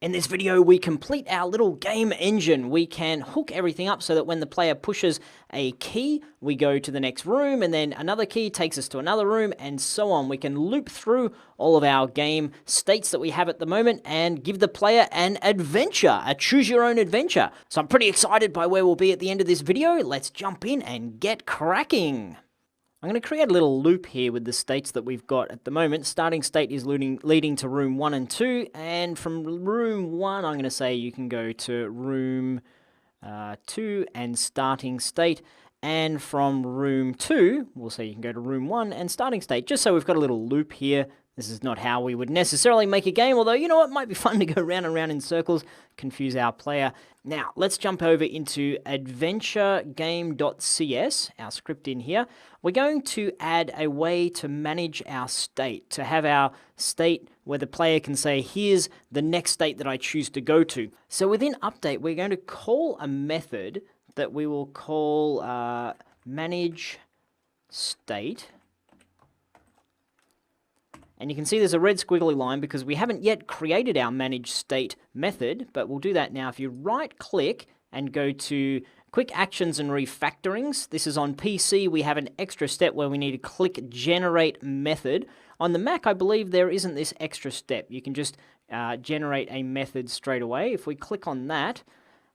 In this video, we complete our little game engine. We can hook everything up so that when the player pushes a key, we go to the next room, and then another key takes us to another room, and so on. We can loop through all of our game states that we have at the moment and give the player an adventure, a choose-your-own adventure. So I'm pretty excited by where we'll be at the end of this video. Let's jump in and get cracking. I'm going to create a little loop here with the states that we've got at the moment. Starting state is leading to room 1 and 2, and from room 1, I'm going to say you can go to room 2 and starting state, and from room 2, we'll say you can go to room 1 and starting state, just so we've got a little loop here. This is not how we would necessarily make a game, although, you know what, it might be fun to go round and round in circles, confuse our player. Now, let's jump over into adventuregame.cs, our script in here. We're going to add a way to manage our state, to have our state where the player can say, here's the next state that I choose to go to. So within update, we're going to call a method that we will call manage state. And you can see there's a red squiggly line because we haven't yet created our manage state method, but we'll do that now. If you right click and go to quick actions and refactorings, this is on PC. We have an extra step where we need to click generate method. On the Mac, I believe there isn't this extra step. You can just generate a method straight away. If we click on that,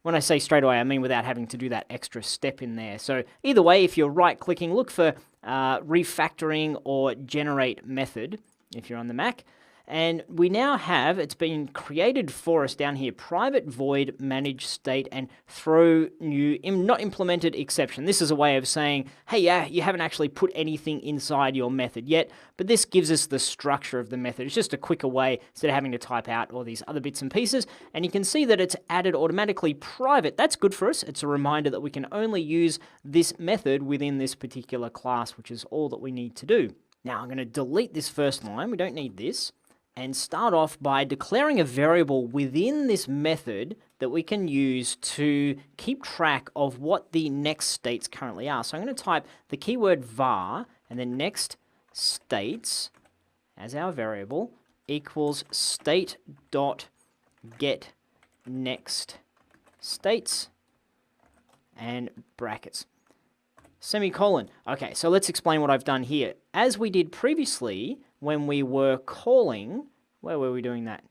when I say straight away, I mean without having to do that extra step in there. So either way, if you're right clicking, look for refactoring or generate method if you're on the Mac. And we now have, it's been created for us down here, private void manage state and throw new not implemented exception. This is a way of saying, hey, yeah, you haven't actually put anything inside your method yet, but this gives us the structure of the method. It's just a quicker way instead of having to type out all these other bits and pieces. And you can see that it's added automatically private. That's good for us. It's a reminder that we can only use this method within this particular class, which is all that we need to do. Now I'm going to delete this first line. We don't need this. And start off by declaring a variable within this method that we can use to keep track of what the next states currently are. So I'm going to type the keyword var and then next states as our variable equals state.getNextStates and brackets. Semicolon. Okay, so let's explain what I've done here. As we did previously, when we were calling, where were we doing that?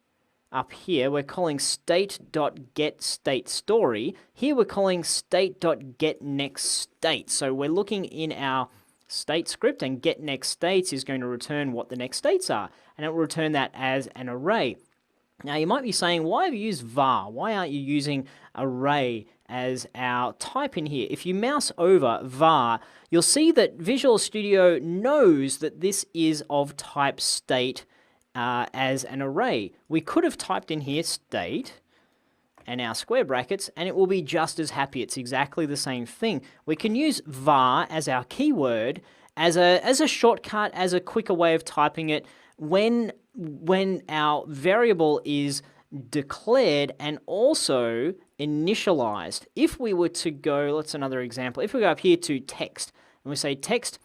Up here, we're calling state.getStateStory. Here we're calling state.getNextState. So we're looking in our state script, and getNextStates is going to return what the next states are, and it will return that as an array. Now you might be saying, why have you used var? Why aren't you using array as our type in here? If you mouse over var, you'll see that Visual Studio knows that this is of type state as an array. We could have typed in here state and our square brackets, and it will be just as happy. It's exactly the same thing. We can use var as our keyword, as a shortcut, as a quicker way of typing it when our variable is declared and also initialized. If we were to go, let's another example. If we go up here to text and we say text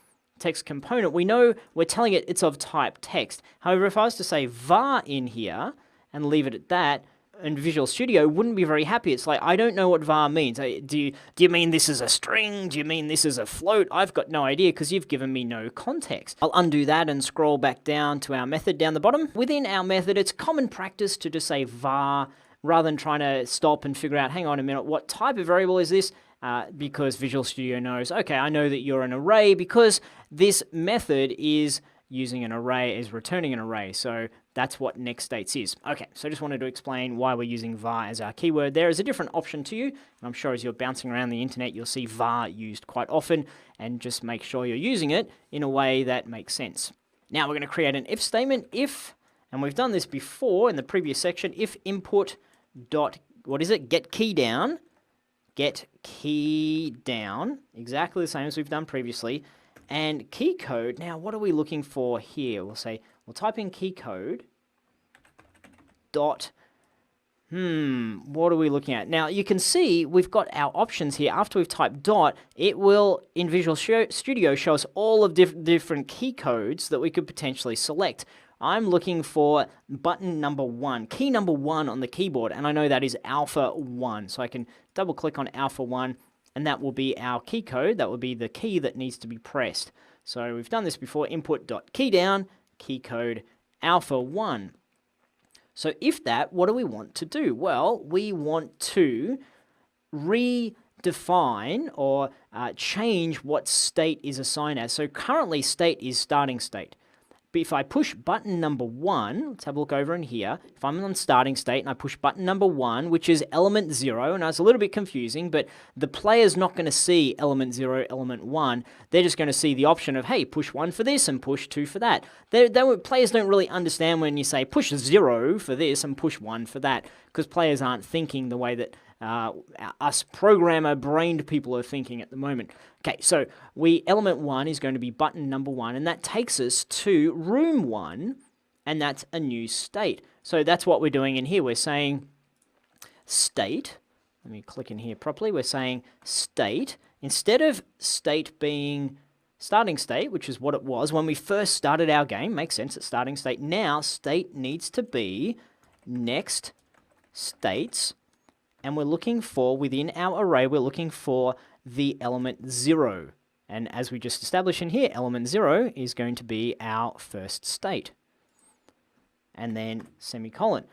component, we know we're telling it it's of type text. However, if I was to say var in here and leave it at that, and Visual Studio wouldn't be very happy. It's like, I don't know what var means. Do you mean this is a string? Do you mean this is a float? I've got no idea because you've given me no context. I'll undo that and scroll back down to our method down the bottom. Within our method, it's common practice to just say var rather than trying to stop and figure out, hang on a minute, what type of variable is this? Because Visual Studio knows, okay, I know that you're an array because this method is using an array, is returning an array. So that's what next states is. Okay, so I just wanted to explain why we're using var as our keyword. There is a different option to you, and I'm sure as you're bouncing around the internet, you'll see var used quite often, and just make sure you're using it in a way that makes sense. Now we're going to create an if statement. If, and we've done this before in the previous section, if input dot, get key down, exactly the same as we've done previously, and key code. Now, what are we looking for here? We'll type in key code dot, what are we looking at? Now, you can see we've got our options here. After we've typed dot, it will, in Visual Studio, show us all of different key codes that we could potentially select. I'm looking for button number 1, key number 1 on the keyboard, and I know that is alpha 1. So I can double click on alpha 1, and that will be our key code. That will be the key that needs to be pressed. So we've done this before, input.keydown, key code alpha 1. So if that, what do we want to do? Well, we want to redefine or change what state is assigned as. So currently state is starting state. But if I push button number 1, let's have a look over in here. If I'm on starting state and I push button number 1, which is element 0, and it's a little bit confusing, but the player's not going to see element 0, element 1. They're just going to see the option of, hey, push 1 for this and push 2 for that. Players don't really understand when you say push 0 for this and push 1 for that, because players aren't thinking the way that us programmer-brained people are thinking at the moment. Okay, so element 1 is going to be button number 1, and that takes us to room 1, and that's a new state. So that's what we're doing in here. We're saying state. Let me click in here properly. We're saying state. Instead of state being starting state, which is what it was when we first started our game, makes sense, it's starting state. Now state needs to be next states. And we're looking for, within our array, we're looking for the element 0. And as we just established in here, element 0 is going to be our first state. And then semicolon.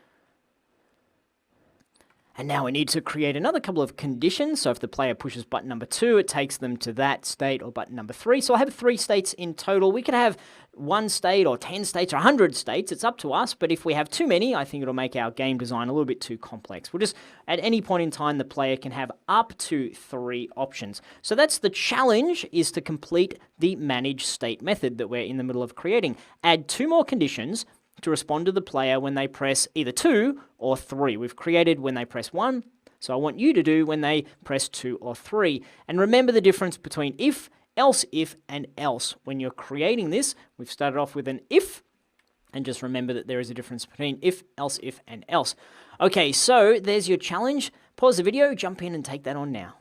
And now we need to create another couple of conditions. So if the player pushes button number 2, it takes them to that state, or button number 3. So I have 3 states in total. We could have 1 state or 10 states or 100 states. It's up to us. But if we have too many, I think it'll make our game design a little bit too complex. We'll just, at any point in time, the player can have up to 3 options. So that's the challenge, is to complete the manage state method that we're in the middle of creating. Add 2 more conditions to respond to the player when they press either 2 or 3. We've created when they press 1, so I want you to do when they press 2 or 3. And remember the difference between if, else, and else. When you're creating this, we've started off with an if, and just remember that there is a difference between if, and else. Okay, so there's your challenge. Pause the video, jump in and take that on now.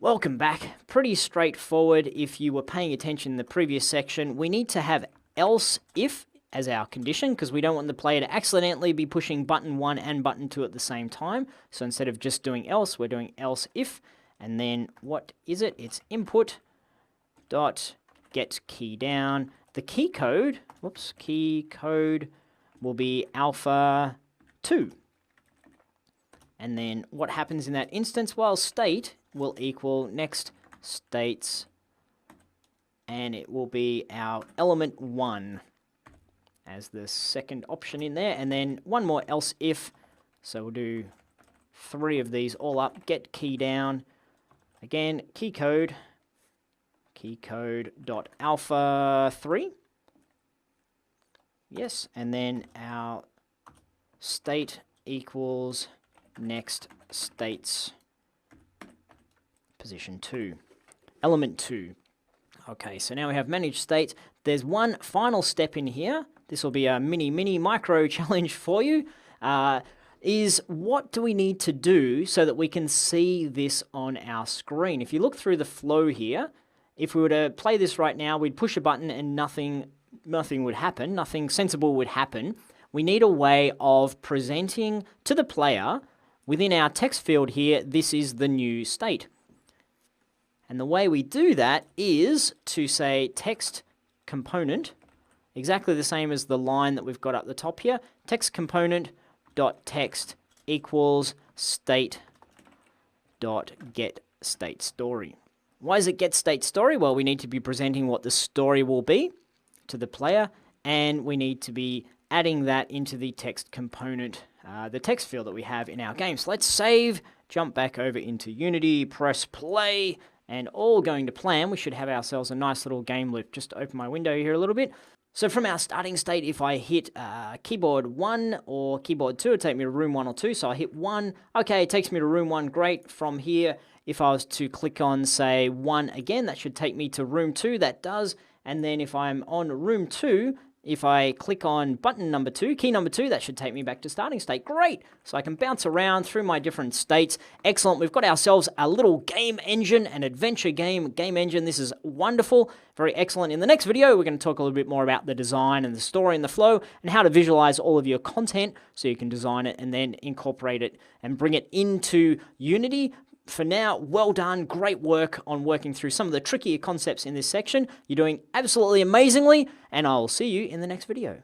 Welcome back. Pretty straightforward. If you were paying attention in the previous section, we need to have else if as our condition, because we don't want the player to accidentally be pushing button 1 and button 2 at the same time. So instead of just doing else, we're doing else if. And then what is it? It's input dot get key down. The key code will be alpha 2. And then what happens in that instance? Well, state will equal next states, and it will be our element 1 as the second option in there, and then one more else if. So we'll do 3 of these all up. Get key down. Again, key code dot alpha 3. Yes, and then our state equals next states position 2, element 2. Okay, so now we have managed states. There's one final step in here. This will be a mini micro challenge for you. Is what do we need to do so that we can see this on our screen? If you look through the flow here, if we were to play this right now, we'd push a button and nothing would happen, nothing sensible would happen. We need a way of presenting to the player within our text field here, this is the new state. And the way we do that is to say text component, exactly the same as the line that we've got up the top here, text component dot text equals state dot get state story. Why is it get state story? Well, we need to be presenting what the story will be to the player, and we need to be adding that into the text component, the text field that we have in our game. So let's save, jump back over into Unity, press play, and all going to plan. We should have ourselves a nice little game loop. Just to open my window here a little bit. So from our starting state, if I hit keyboard 1 or keyboard 2, it'll take me to room 1 or 2. So I hit 1. Okay, it takes me to room 1. Great. From here, if I was to click on, say, 1 again, that should take me to room 2. That does. And then if I'm on room 2, if I click on button number 2, key number 2, that should take me back to starting state. Great. So I can bounce around through my different states. Excellent. We've got ourselves a little game engine, an adventure game engine. This is wonderful. Very excellent. In the next video, we're going to talk a little bit more about the design and the story and the flow and how to visualize all of your content so you can design it and then incorporate it and bring it into Unity. For now, well done. Great work on working through some of the trickier concepts in this section. You're doing absolutely amazingly, and I'll see you in the next video.